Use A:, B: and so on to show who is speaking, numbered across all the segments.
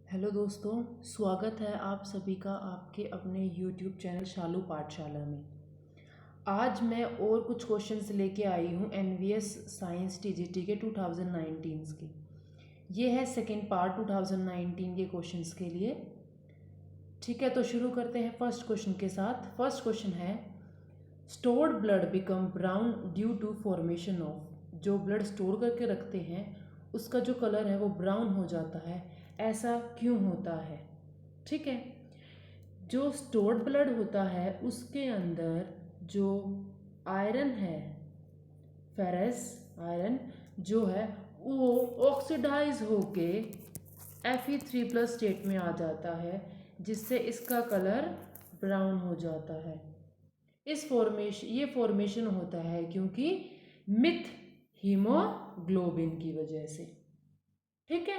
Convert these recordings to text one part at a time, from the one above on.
A: Hello दोस्तों, स्वागत है आप सभी का आपके अपने यूट्यूब चैनल शालू पाठशाला में। आज मैं और कुछ क्वेश्चंस लेके आई हूँ एनवीएस साइंस टीजीटी के 2019 के। ये है सेकंड पार्ट 2019 के क्वेश्चंस के लिए। ठीक है, तो शुरू करते हैं फर्स्ट क्वेश्चन के साथ। फर्स्ट क्वेश्चन है, stored blood become brown due to formation of. जो ब्लड स्टोर करके रखते हैं उसका जो कलर है वो ब्राउन हो जाता है, ऐसा क्यों होता है? ठीक है, जो स्टोर्ड ब्लड होता है उसके अंदर जो आयरन है, फेरस आयरन जो है वो ऑक्सीडाइज होके Fe3+ स्टेट में आ जाता है, जिससे इसका कलर ब्राउन हो जाता है। ये फॉर्मेशन होता है क्योंकि मिथ हीमोग्लोबिन की वजह से। ठीक है,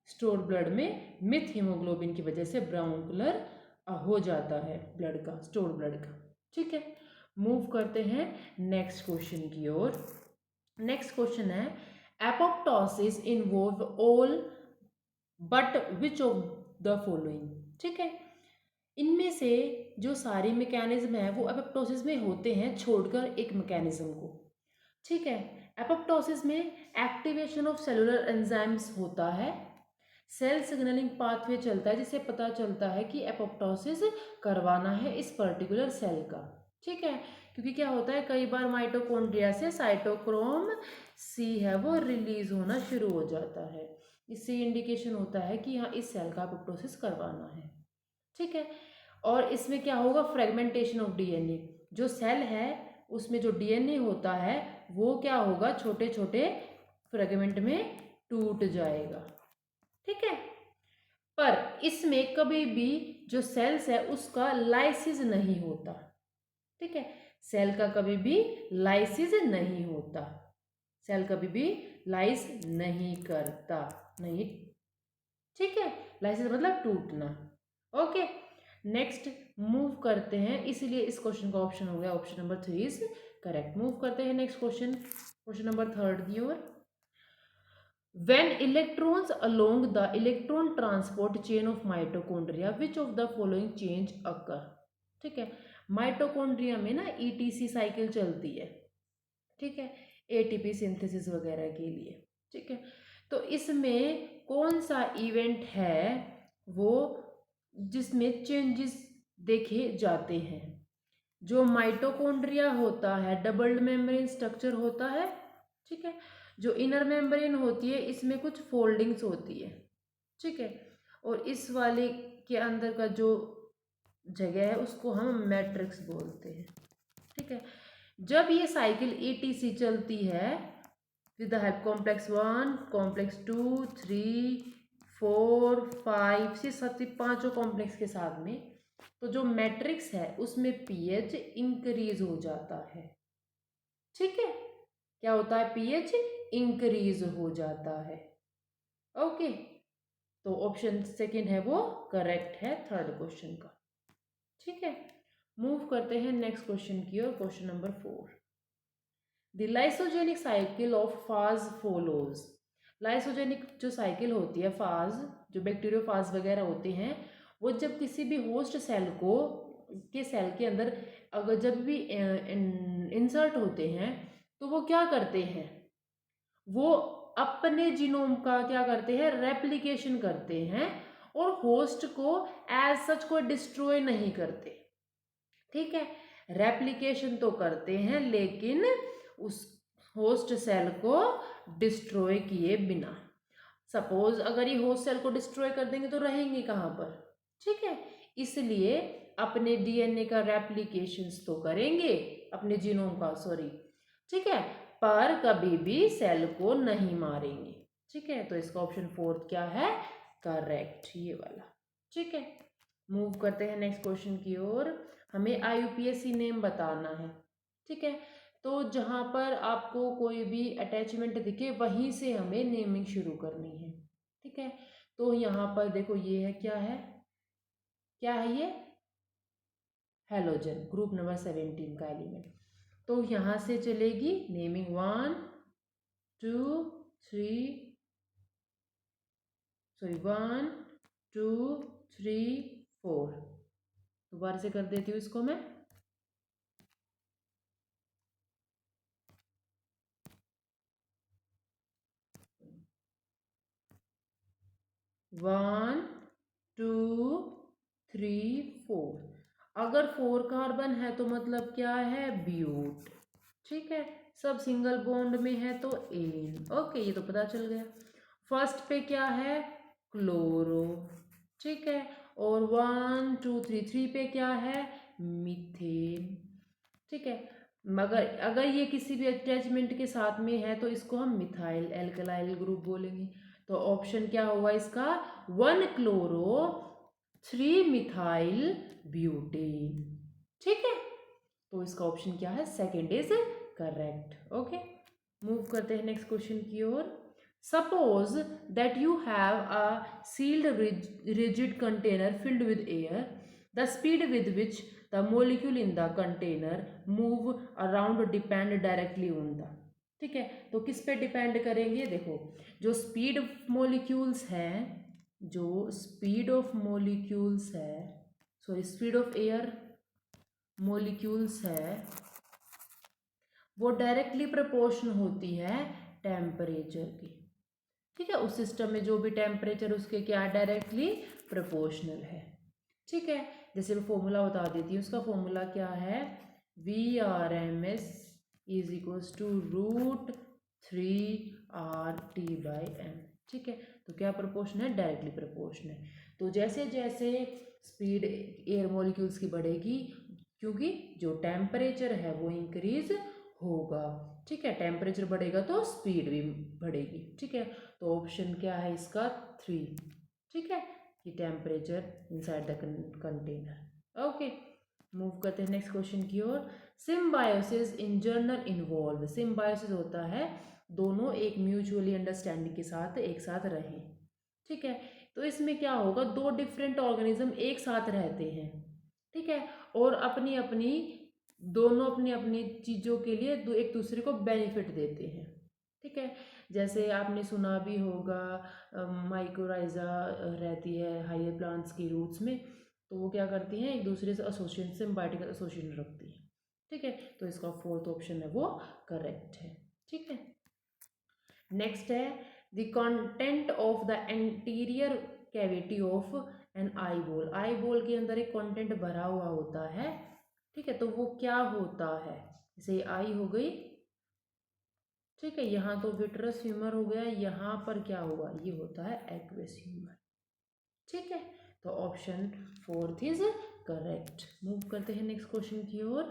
A: स्टोर ब्लड में मिथ हीमोग्लोबिन की वजह से ब्राउन कलर हो जाता है ब्लड का, स्टोर ब्लड का। ठीक है, मूव करते हैं नेक्स्ट क्वेश्चन की ओर। नेक्स्ट क्वेश्चन है, apoptosis involve all but which of the following. ठीक है, इनमें से जो सारी मैकेनिज्म है वो एपोप्टोसिस में होते हैं, छोड़कर एक मैकेनिज्म को। ठीक है, एपोप्टोसिस में एक्टिवेशन ऑफ सेलुलर एंजाइम्स होता है, सेल सिग्नलिंग पाथवे चलता है, जिससे पता चलता है कि एपोप्टोसिस करवाना है इस पर्टिकुलर सेल का। ठीक है, क्योंकि क्या होता है, कई बार माइटोकॉन्ड्रिया से साइटोक्रोम सी है वो रिलीज होना शुरू हो जाता है। इससे इंडिकेशन होता है कि हाँ, इस सेल का एपोप्टोसिस करवाना है। ठीक है, और इसमें क्या होगा, फ्रेगमेंटेशन ऑफ डीएनए। जो सेल है उसमें जो डीएनए होता है वो क्या होगा, छोटे छोटे फ्रेगमेंट में टूट जाएगा। ठीक है, पर इसमें कभी भी जो सेल्स है उसका लाइसिस नहीं होता। ठीक है, सेल का कभी भी लाइसिस नहीं होता, सेल कभी भी लाइस नहीं करता, नहीं। ठीक है, लाइसिस मतलब टूटना। ओके, नेक्स्ट मूव करते हैं, इसीलिए इस क्वेश्चन का ऑप्शन हो गया, option number 3 is correct. Move करते हैं नेक्स्ट क्वेश्चन, क्वेश्चन नंबर 3 की ओर। When electrons along the electron transport chain of mitochondria, which of the following change occur? ठीक है, माइटोकॉन्ड्रिया में ना ईटीसी साइकिल चलती है। ठीक है, एटीपी सिंथेसिस वगैरह के लिए। ठीक है, तो इसमें कौन सा इवेंट है वो जिसमें चेंजेस देखे जाते हैं? जो माइटोकॉन्ड्रिया होता है डबल्ड मेम्ब्रेन स्ट्रक्चर होता है। ठीक है, जो इनर मेम्ब्रेन होती है इसमें कुछ फोल्डिंग्स होती है। ठीक है, और इस वाले के अंदर का जो जगह है उसको हम मैट्रिक्स बोलते हैं। ठीक है, जब ये साइकिल ईटीसी चलती है with the help complex 1, complex 2, 3, 4, 5 से 7 पांचों कॉम्प्लेक्स के साथ में, तो जो मैट्रिक्स है उसमें पीएच इंक्रीज हो जाता है। ठीक है, क्या होता है, पीएच इंक्रीज हो जाता है। ओके, तो ऑप्शन सेकंड है वो करेक्ट है थर्ड क्वेश्चन का। ठीक है, मूव करते हैं नेक्स्ट क्वेश्चन की ओर, question number 4। The lysogenic cycle of phage follows. Lysogenic जो साइकिल होती है, फाज जो बैक्टीरियोफाज वगैरह होते हैं, वो जब किसी भी होस्ट सेल को के सेल के अंदर अगर जब भी इंसर्ट होते हैं तो वो क्या करते हैं, वो अपने जीनोम का क्या करते हैं, रेप्लिकेशन करते हैं, और होस्ट को एज सच को डिस्ट्रॉय नहीं करते। ठीक है, रेप्लिकेशन तो करते हैं लेकिन उस होस्ट सेल को डिस्ट्रॉय किए बिना। सपोज अगर ये होस्ट सेल को डिस्ट्रॉय कर देंगे तो रहेंगे कहाँ पर? ठीक है, इसलिए अपने डीएनए का रेप्लिकेशंस तो करेंगे, अपने जीनोम का, सॉरी। ठीक है, पर कभी भी सेल को नहीं मारेंगे। ठीक है, तो इसका ऑप्शन 4 क्या है, करेक्ट, ये वाला। ठीक है, मूव करते हैं नेक्स्ट क्वेश्चन की ओर। हमें आईयूपीएसी नेम बताना है। ठीक है, तो जहाँ पर आपको कोई भी अटैचमेंट दिखे वहीं से हमें नेमिंग शुरू करनी है। ठीक है, तो यहाँ पर देखो ये है, क्या है ये, हेलोजन, ग्रुप नंबर 17 का एलिमेंट। तो यहाँ से चलेगी नेमिंग 1 2 3, सॉरी 1 2 3 4। दोबारा से कर देती हूँ इसको मैं। 1 2 3 4। अगर 4 कार्बन है तो मतलब क्या है, ब्यूट। ठीक है, सब सिंगल बॉन्ड में है तो एन। ओके, ये तो पता चल गया। फर्स्ट पे क्या है, क्लोरो। ठीक है, और 1 2 3 3 पे क्या है, मीथेन। ठीक है, मगर अगर ये किसी भी अटैचमेंट के साथ में है तो इसको हम मिथाइल एल्कलाइल ग्रुप बोलेंगे। तो ऑप्शन क्या होगा इसका, 1 क्लोरो 3 मिथाइल ब्यूटेन। ठीक है, तो इसका ऑप्शन क्या है, second is correct. Okay, move करते हैं नेक्स्ट क्वेश्चन की ओर। Suppose that you have a sealed rigid container filled with air. The speed with which the molecule in the container move around depend directly on the. ठीक है, तो किस पे depend करेंगे, देखो जो स्पीड मॉलिक्यूल्स हैं, जो स्पीड ऑफ मॉलिक्यूल्स है, sorry speed of air molecules है, वो डायरेक्टली प्रोपोर्शन होती है टेम्परेचर की। ठीक है, उस सिस्टम में जो भी टेम्परेचर उसके क्या डायरेक्टली प्रोपोर्शनल है। ठीक है, जैसे मैं फॉर्मूला बता देती हूँ, उसका फॉर्मूला क्या है, VRMS is equals to √3RT/m। ठीक है, तो क्या प्रोपोर्शन है, डायरेक्टली प्रोपोर्शन है। तो जैसे जैसे स्पीड एयर मॉलिक्यूल्स की बढ़ेगी, क्योंकि जो टेम्परेचर है वो इंक्रीज होगा। ठीक है, टेम्परेचर बढ़ेगा तो स्पीड भी बढ़ेगी। ठीक है, तो ऑप्शन क्या है इसका, 3। ठीक है, कि temperature inside the container. Okay, move करते हैं नेक्स्ट क्वेश्चन की ओर। सिम्बायोसिस इन जर्नल इन्वॉल्व। सिम्बायोसिस होता है दोनों एक म्यूचुअली अंडरस्टैंडिंग के साथ एक साथ रहें। ठीक है, तो इसमें क्या होगा, दो डिफरेंट ऑर्गेनिज्म एक साथ रहते हैं। ठीक है, और अपनी अपनी दोनों अपनी अपनी चीज़ों के लिए एक दूसरे को बेनिफिट देते हैं। ठीक है, जैसे आपने सुना भी होगा, माइकोराइजा रहती है हायर प्लांट्स की रूट्स में, तो वो क्या करती हैं, एक दूसरे से एसोसिएशन, सिम्बायोटिक एसोसिएशन रखती है। ठीक है, तो इसका फोर्थ ऑप्शन है वो करेक्ट है। ठीक है, नेक्स्ट है the content of the anterior cavity of an eyeball. Eyeball के अंदर एक कंटेंट भरा हुआ होता है। ठीक है, तो वो क्या होता है, जैसे आई हो गई। ठीक है, यहाँ तो विट्रस ह्यूमर हो गया, यहाँ पर क्या होगा, ये होता है एक्वेस ह्यूमर। ठीक है, तो option fourth is correct. Move करते हैं नेक्स्ट क्वेश्चन की ओर।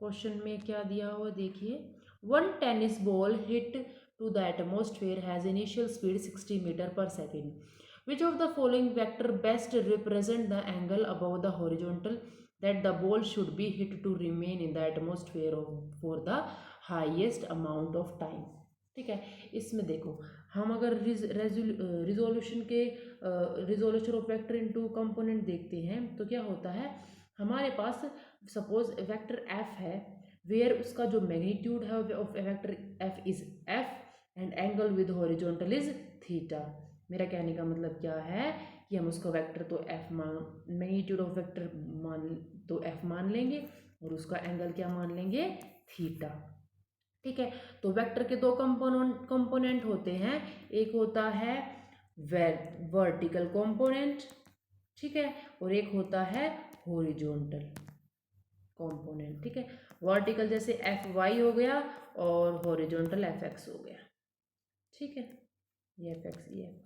A: क्वेश्चन में क्या दिया हुआ देखिए, one tennis ball hit to the atmosphere has initial speed 60 metre per second. Which of the following vector best represent the angle above the horizontal that the ball should be hit to remain in the atmosphere for the highest amount of time? ठीक है, इसमें देखो हम अगर resolution के resolution of vector into component देखते हैं तो क्या होता है, हमारे पास सपोज वेक्टर एफ है, वेयर उसका जो मैग्नीट्यूड है of vector F is F and angle with horizontal is theta. मेरा कहने का मतलब क्या है कि हम उसका वेक्टर तो एफ मान, मैग्नीट्यूड ऑफ वेक्टर मान तो एफ मान लेंगे और उसका एंगल क्या मान लेंगे, थीटा। ठीक है, तो वेक्टर के दो कंपोनेंट होते हैं, एक होता है वर्टिकल कंपोनेंट, ठीक है, और एक होता है हॉरिजॉन्टल कंपोनेंट। ठीक है, वर्टिकल जैसे एफ वाई हो गया और हॉरिजॉन्टल एफ एक्स हो गया। ठीक है, ये एफ एक्स ये एफ वाई।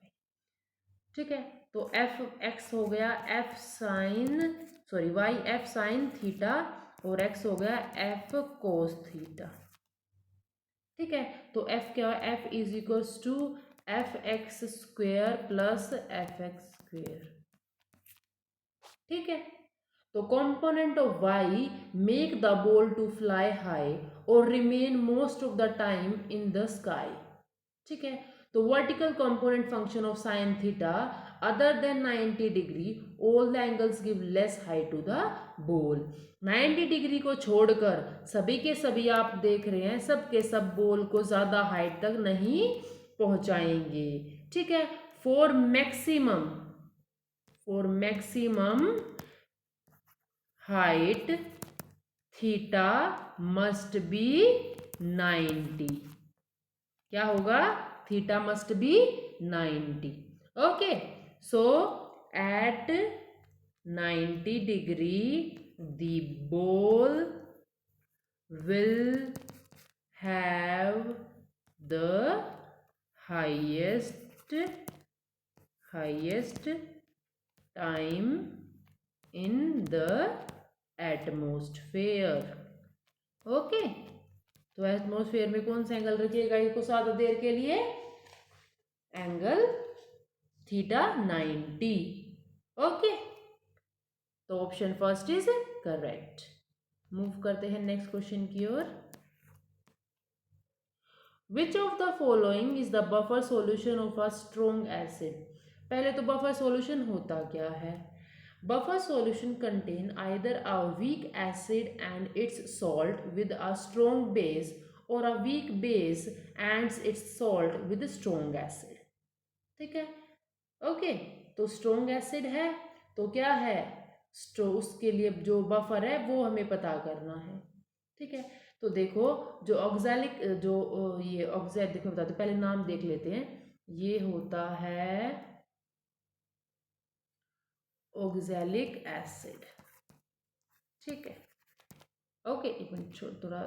A: ठीक है, तो एफ एक्स हो गया F sine, sorry Y F sine theta और एक्स हो गया एफ कोस थीटा। ठीक है, तो एफ क्या है, F is equals to F X square plus F X square. ठीक है, तो component of Y make the ball to fly high और remain most of the time in the sky. ठीक है, तो vertical component function of sine theta other than 90 degree all the angles give less height to the ball. 90 degree को छोड़कर सभी के सभी आप देख रहे हैं, सब के सब बॉल को ज़्यादा हाइट तक नहीं पहुंचाएंगे। ठीक है, for maximum for maximum height theta must be 90. क्या होगा? Theta must be 90. Okay, so at 90 degree the ball will have the highest time in the atmosphere. Okay, तो एटमॉस्फेयर में कौन सा एंगल रखिएगा इसको ज्यादा देर के लिए? Angle theta 90. ओके, तो option first is correct. Move करते हैं नेक्स्ट क्वेश्चन की ओर. Which of the following is the buffer solution of a strong acid? पहले तो बफर सॉल्यूशन होता क्या है? Buffer solution contain either a weak acid and its salt with a strong base or a weak base and its salt with a strong acid. ठीक है, okay. तो strong acid है तो क्या है? उसके लिए जो बफर है वो हमें पता करना है. ठीक है, तो देखो जो ऑक्सैलिक जो ये ऑक्सैल देखो बताते पहले नाम देख लेते हैं. ये होता है ऑक्सैलिक एसिड. ठीक है, ओके. एक मिनट थोड़ा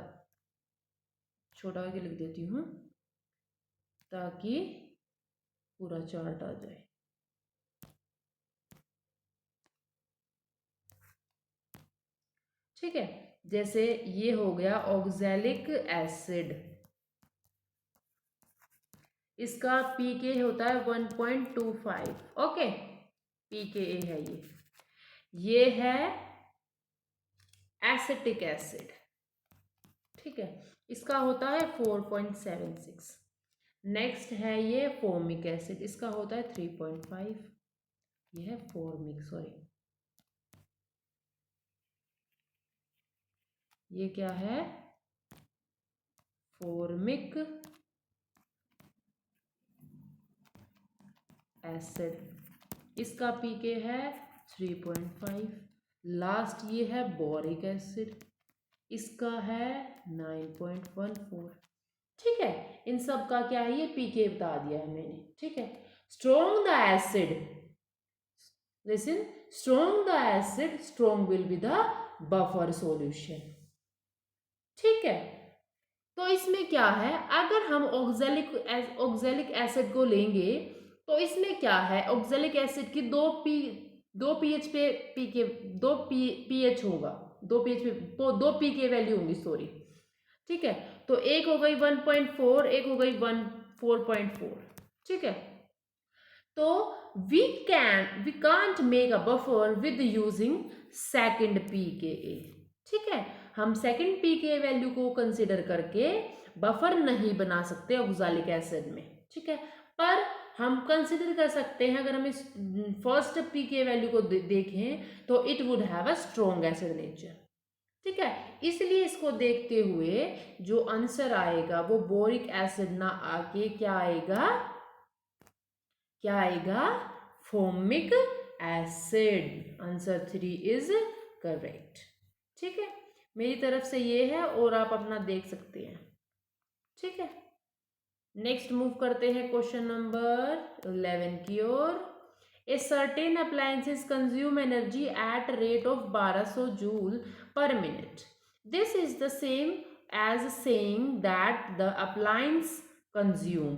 A: छोटा करके लिख देती हूँ ताकि पूरा चार्ट आ जाए. ठीक है, जैसे ये हो गया ऑक्सैलिक एसिड. इसका पीके होता है 1.25. ओके, पीकेए है ये है एसिटिक एसिड. ठीक है, इसका होता है 4.76. नेक्स्ट है ये फॉर्मिक एसिड, इसका होता है 3.5. ये है फॉर्मिक, सॉरी ये क्या है? Formic acid. इसका पीके है 3.5. लास्ट ये है बोरिक एसिड, इसका है 9.14. ठीक है, इन सब का क्या है? ये पीके बता दिया है मैंने. ठीक है, strong the acid, listen, strong the acid strong will be the buffer solution. ठीक है, तो इसमें क्या है? अगर हम ऑक्सैलिक एसिड को लेंगे तो इसमें क्या है? ऑक्सैलिक एसिड की दो पीएच पे पीके पीएच होगा, दो पीके वैल्यू होंगी, सॉरी. ठीक है, तो एक हो गई 1.4, एक हो गई 4.4. ठीक है, तो we can't make a buffer with using second pKa. ठीक है, हम सेकंड पीके वैल्यू को कंसिडर करके बफर नहीं बना सकते ऑक्सैलिक एसिड में. ठीक है, पर हम कंसिडर कर सकते हैं, अगर हम इस फर्स्ट पीके वैल्यू को देखें तो it would have a strong acid nature. ठीक है, इसलिए इसको देखते हुए जो आंसर आएगा वो बोरिक एसिड ना आके क्या आएगा? क्या आएगा? Formic acid. Answer 3 is correct. ठीक है, मेरी तरफ से ये है और आप अपना देख सकते हैं. ठीक है, नेक्स्ट मूव करते हैं क्वेश्चन नंबर 11 की ओर. A certain appliances consume energy at rate of 1200 joule per minute. This is the same as saying that the appliance consume.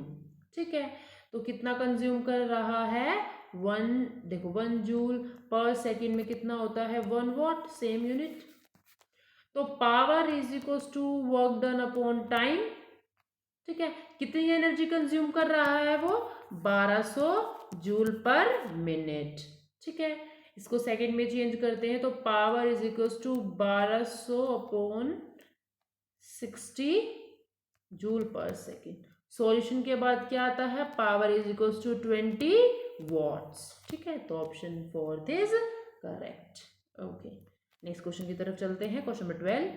A: ठीक है, तो कितना कंज्यूम कर रहा है? 1 जूल पर सेकेंड में कितना होता है? 1 वॉट, सेम यूनिट. तो power is equals to work done upon time. ठीक है, कितनी एनर्जी कंज्यूम कर रहा है वो? 1200 जूल पर मिनट. ठीक है, इसको सेकंड में चेंज करते हैं तो power is equals to 1200 upon 60 joule पर सेकेंड. सॉल्यूशन के बाद क्या आता है? Power is equals to 20 watts. ठीक है, तो option 4 is correct. Okay, next question की तरफ चलते हैं. Question number 12.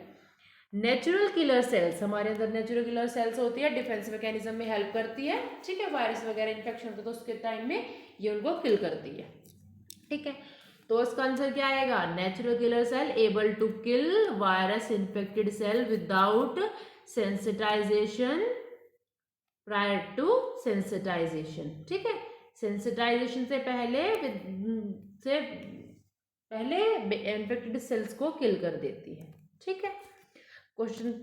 A: Natural killer cells, हमारे अंदर नेचुरल किलर सेल्स होती है, डिफेंस मैकेनिज्म में हेल्प करती है. ठीक है, वायरस वगैरह इन्फेक्शन होता है तो उसके टाइम में ये उनको किल करती है. ठीक है, तो इसका आंसर क्या आएगा? Natural killer cell able to kill virus infected cell without sensitization prior to sensitization. ठीक है, सेंसिटाइजेशन से पहले इन्फेक्टेड सेल्स को किल कर देती है। ठीक है, क्वेश्चन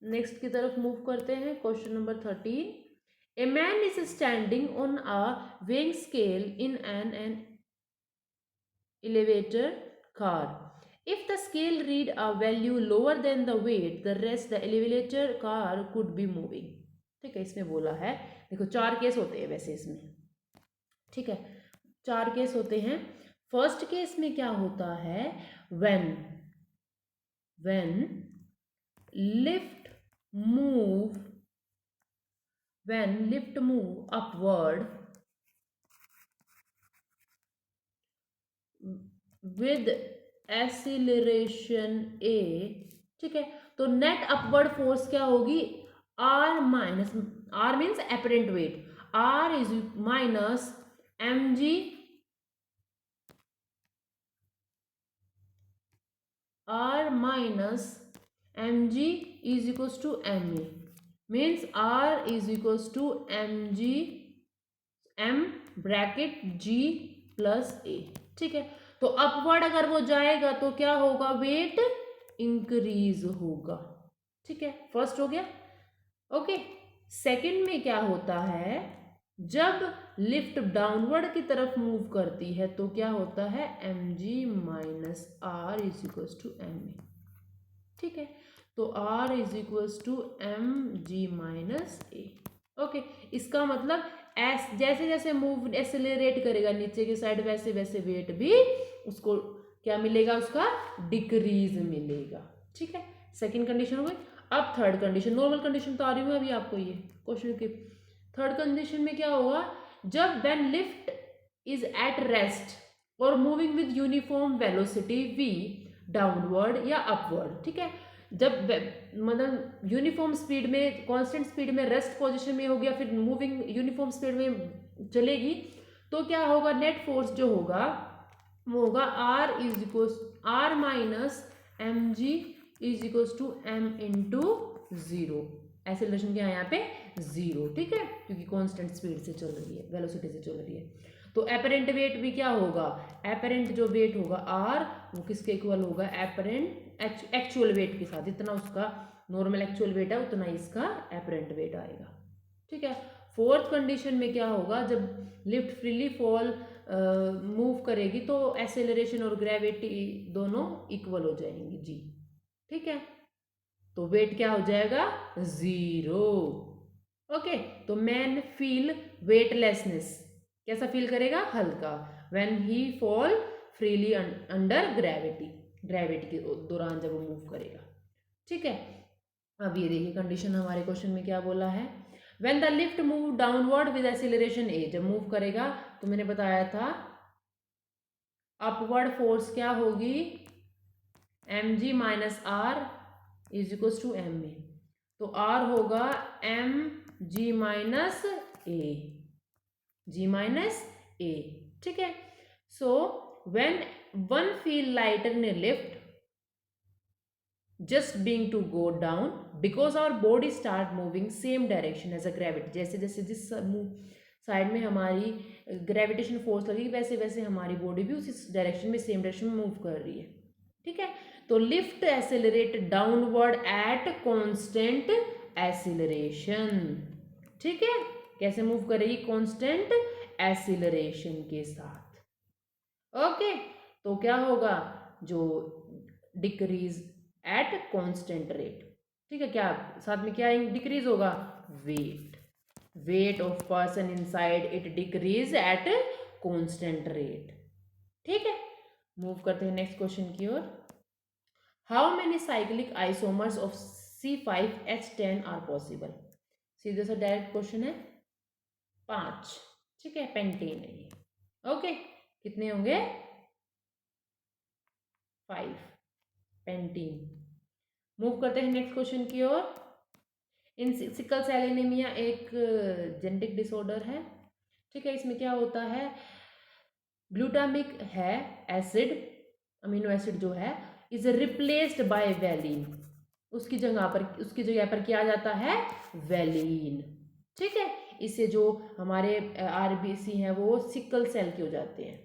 A: नेक्स्ट की तरफ मूव करते हैं। Question number 13, a man is standing on a weighing scale in an elevator car. If the scale read a value lower than the weight, the elevator car could be moving. ठीक है, इसमें बोला है, देखो 4 case होते हैं वैसे इसमें। ठीक है, 4 केस होते हैं। फर्स्ट केस में क्या होता है? when lift move upward with acceleration a, ठीक है, तो नेट अपवर्ड फोर्स क्या होगी? r minus, r means apparent weight, r is minus mg is equals to ma, means r is equals to mg m bracket g plus a। ठीक है, तो upward अगर वो जाएगा तो क्या होगा? वेट इंक्रीज होगा। ठीक है, फर्स्ट हो गया। ओके, सेकंड में क्या होता है? जब लिफ्ट डाउनवर्ड की तरफ मूव करती है तो क्या होता है? mg minus r is equals to ma। ठीक है, तो r is equals to mg minus a। Okay, इसका मतलब जैसे जैसे मूव एक्सेलरेट करेगा नीचे की साइड, वैसे वैसे वेट भी उसको क्या मिलेगा? उसका डिक्रीज मिलेगा। ठीक है, सेकंड कंडीशन हो गई। अब थर्ड कंडीशन, नॉर्मल कंडीशन तो आ रही हूँ अभी आपको ये क्वेश्चन की। थर्ड कंडीशन में क्या होगा? जब when lift is at rest और moving with uniform velocity v downward या अपवर्ड। ठीक है, जब मतलब यूनिफॉर्म स्पीड में, कांस्टेंट स्पीड में रेस्ट पोजीशन में होगी या फिर मूविंग यूनिफॉर्म स्पीड में चलेगी, तो क्या होगा? नेट फोर्स जो होगा वो होगा r minus M G is equals to m into 0। एक्सेलरेशन क्या है यहाँ पे? 0। ठीक है, क्योंकि कांस्टेंट स्पीड से चल रही है, वेलोसिटी से चल रही है। तो एपरेंट वेट भी क्या होगा? एपरेंट जो वेट होगा r, वो किसके इक्वल होगा? एपरेंट एक्चुअल वेट के साथ, जितना उसका नॉर्मल एक्चुअल वेट है उतना ही इसका एपरेंट वेट आएगा। ठीक है, फोर्थ कंडीशन में क्या होगा? जब लिफ्ट फ्रीली फॉल मूव करेगी तो एक्सेलरेशन और ग्रेविटी दोनों इक्वल हो जाएंगी जी। ठीक है, तो वेट क्या हो जाएगा? 0। ओके, तो मैन फील वेटलेसनेस, कैसा फील करेगा? हल्का। When he fall freely under gravity के दौरान जब वो मूव करेगा। ठीक है, अब ये देखिए कंडीशन हमारे क्वेश्चन में क्या बोला है? When the lift move downward with acceleration a, जब मूव करेगा तो मैंने बताया था अपवर्ड फोर्स क्या होगी? mg minus r is equal to ma, तो r होगा mg माइनस a, ठीक है। So when one feel lighter in a lift just being to go down because our body start moving same direction as a gravity, जैसे जैसे जिस side में हमारी gravitation force लगेगी वैसे वैसे हमारी बॉडी भी उसी डायरेक्शन में, सेम डायरेक्शन में मूव कर रही है। ठीक है, तो lift accelerate downward at constant acceleration. ठीक है, कैसे मूव करेगी? कांस्टेंट एक्सीलरेशन के साथ। ओके, तो क्या होगा? जो डिक्रीज एट कांस्टेंट रेट। ठीक है, क्या साथ में क्या डिक्रीज होगा? Weight of person inside it decrease at constant rate. ठीक है, मूव करते हैं नेक्स्ट क्वेश्चन की ओर। How many cyclic isomers of C5H10 are possible? सीधे सा डायरेक्ट क्वेश्चन है। 5। ठीक है, पेंटेन है ये। ओके, कितने होंगे? 5 पेंटीन। मूव करते हैं नेक्स्ट क्वेश्चन की ओर। इन सिकल सेल एनीमिया एक जेनेटिक डिसऑर्डर है। ठीक है, इसमें क्या होता है? ग्लूटामिक है एसिड, अमीनो एसिड जो है, इज रिप्लेस्ड बाय वैलिन, उसकी जगह पर क्या आ जाता है, वैलिन। ठीक है, इससे जो हमारे आरबीसी हैं वो सिकल सेल के हो जाते हैं।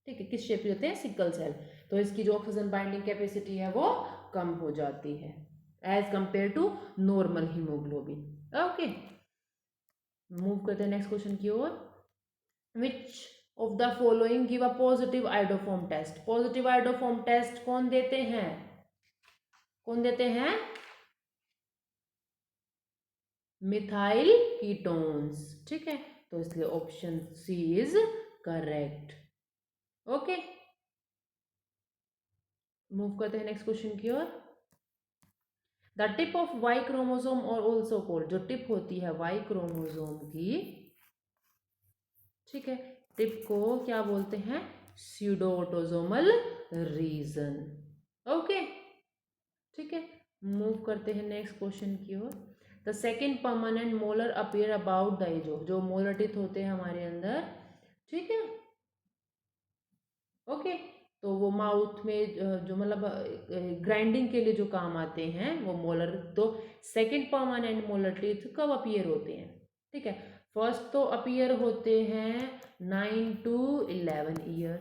A: ठीक है, किस शेप के होते हैं, सिकल सेल। तो इसकी जो ऑक्सीजन बाइंडिंग कैपेसिटी है वो कम हो जाती है as compare to normal haemoglobin. Okay, move करते हैं नेक्स्ट क्वेश्चन की ओर। Which of the following give a positive iodoform test. Positive iodoform test कौन देते हैं, कौन देते हैं, मिथाइल कीटोन्स। ठीक है, तो इसलिए option C is correct. Okay, move करते हैं नेक्स्ट क्वेश्चन की ओर। The tip of Y chromosome are also called, जो टिप होती है वाई क्रोमोसोम की, ठीक है, टिप को क्या बोलते हैं, स्यूडो ऑटोसोमल रीजन। ओके, ठीक है, मूव करते हैं नेक्स्ट क्वेश्चन की ओर। The second permanent molar appear about the age of, जो मोलर टीथ होते हैं हमारे अंदर, ठीक है, ओके, तो वो माउथ में जो मतलब ग्राइंडिंग के लिए जो काम आते हैं वो मोलर, तो सेकंड परमानेंट मोलर टीथ कब अपीयर होते हैं, ठीक है, फर्स्ट तो अपीयर होते हैं 9 to 11 ईयर,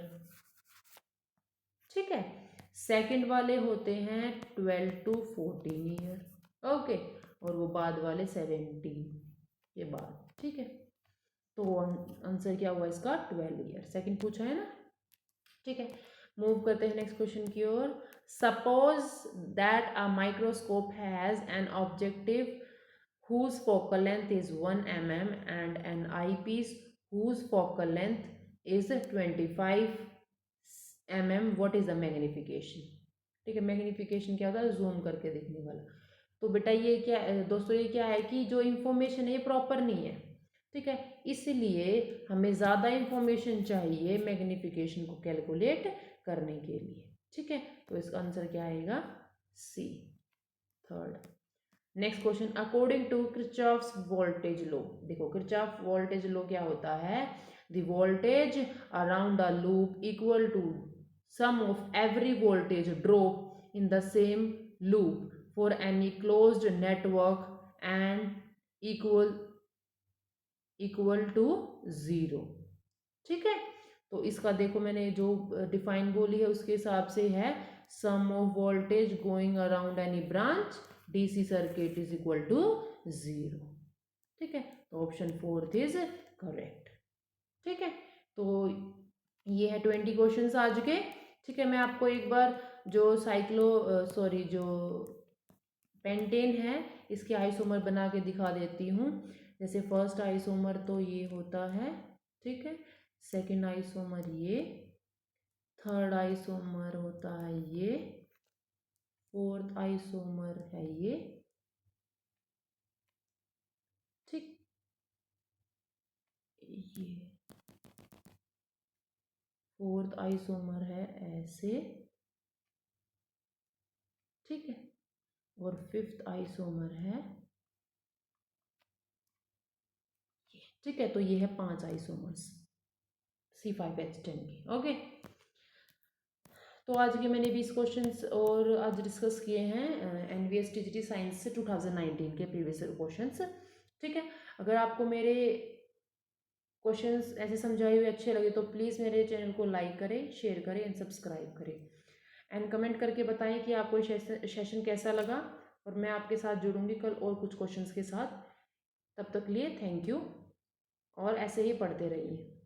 A: ठीक है, सेकंड वाले होते हैं 12 to 14 ईयर, ओके, और वो बाद वाले 17 के बाद, ठीक है, तो आंसर क्या हुआ इसका, 12 ईयर, सेकंड पूछा है ना, ठीक है, मूव करते हैं नेक्स्ट क्वेश्चन की ओर। Suppose that a microscope has an objective whose focal length is 1 mm and an eyepiece whose focal length is 25 mm. what is the magnification? ठीक है, मैग्निफिकेशन क्या होता है, जूम करके देखने वाला। तो बेटा ये क्या दोस्तों, ये क्या है कि जो इंफॉर्मेशन है ये प्रॉपर नहीं है, ठीक है, इसलिए हमें ज़्यादा इंफॉर्मेशन चाहिए मैग्निफिकेशन को कैलकुलेट करने के लिए, ठीक है, तो इसका आंसर क्या आएगा, C, third. Next question, according to Kirchhoff's voltage law, देखो किरचॉफ वोल्टेज लॉ क्या होता है, the voltage around a loop equal to sum of every voltage drop in the same loop for any closed network and equal to 0, ठीक है, तो इसका देखो मैंने जो डिफाइन बोली है उसके हिसाब से है sum of voltage going around any branch DC circuit is equal to 0, ठीक है, तो ऑप्शन फोर्थ इज करेक्ट, ठीक है, तो ये है 20 क्वेश्चंस आज के, ठीक है, मैं आपको एक बार जो जो पेंटेन है इसके आइसोमर बना के दिखा देती हूँ। जैसे फर्स्ट आइसोमर तो ये होता है, ठीक है, सेकंड आइसोमर ये, थर्ड आइसोमर होता है ये, फोर्थ आइसोमर है ये, ठीक, ये फोर्थ आइसोमर है ऐसे, ठीक है, और फिफ्थ आइसोमर है ये, ठीक है, तो ये है 5 आइसोमर्स C5H10 के, ओके, तो आज के मैंने 20 क्वेश्चंस और आज डिस्कस किए हैं एनवीएस टीजीटी साइंस से 2019 के प्रीवियस क्वेश्चंस, ठीक है, अगर आपको मेरे क्वेश्चंस ऐसे समझाए हुए अच्छे लगे तो प्लीज़ मेरे चैनल को लाइक करें, शेयर करें एंड सब्सक्राइब करें एंड कमेंट करके बताएं कि आपको सेशन कैसा लगा, और मैं आपके साथ जुड़ूंगी कल और कुछ क्वेश्चंस के साथ। तब तक लिए थैंक यू, और ऐसे ही पढ़ते रहिए।